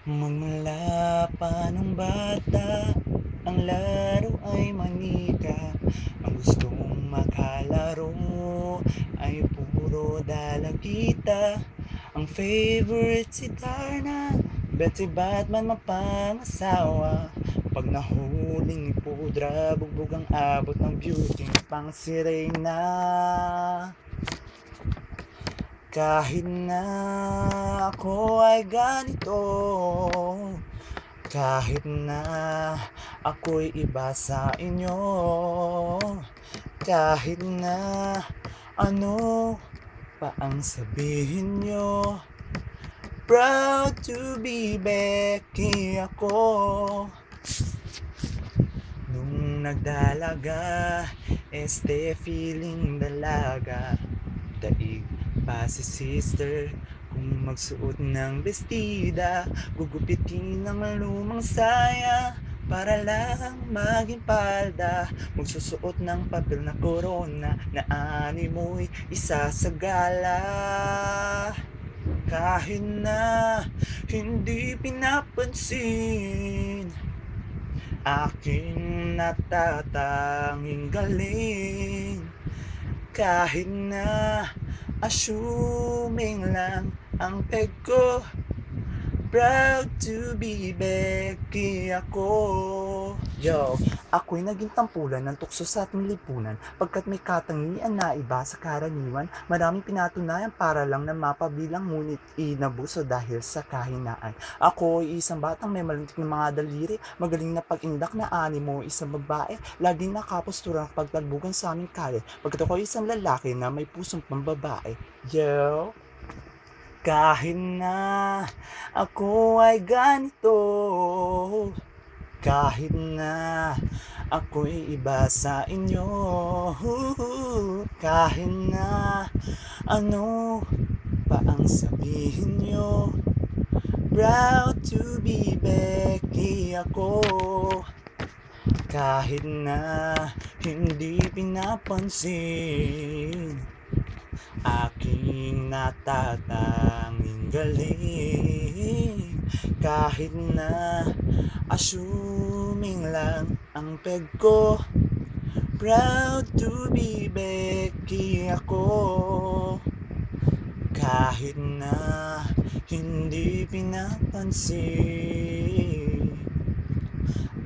Magmula pa nung bata, ang laro ay manika. Ang gustong makalaro ay puro dalagita. Ang favorite si Darna, Betty Batman mapangasawa. Pag nahuling ni Pudra, bugbog ang abot ng beauty pang si Reyna. Kahit na ako ay ganito, kahit na ako'y iba sa inyo, kahit na ano pa ang sabihin nyo, proud to be Becky ako. Nung nagdalaga, feeling dalaga. Daig pa si sister kung magsuot ng bestida, gugupitin ng lumang saya para lang maging palda. Magsusuot ng papel na korona na animoy isasagala. Kahit na hindi pinapansin, aking natatanging galing. Kahit na assuming lang ang peg ko, proud to be Becky ako. Yo, ako'y naging tampulan ng tukso sa ating lipunan pagkat may katangian na iba sa karaniwan. Maraming pinatunayan para lang na mapabilang, ngunit inabuso dahil sa kahinaan. Ako ay isang batang may malintik na mga daliri, magaling na pag-indak na animo, isang babae, laging nakapostura ng pagtalbugan sa aming kalye, pagkat ako ay isang lalaki na may pusong pambabae. Yo! Kahit na ako ay ganito, kahit na ako'y iba sa inyo, kahit na ano pa ang sabihin nyo, proud to be Becky ako. Kahit na hindi pinapansin, aking natatanging galing. Kahit na assuming lang ang peg ko, proud to be Becky ako. Kahit na hindi pinapansin,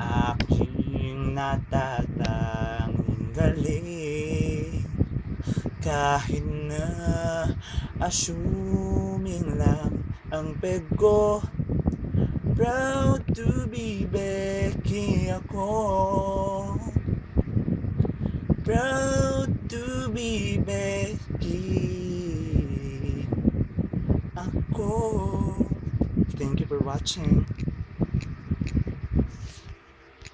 aking natatanging galing. Kahit na assuming lang ang peg ko, proud to be Becky ako. Proud to be Becky ako. Thank you for watching.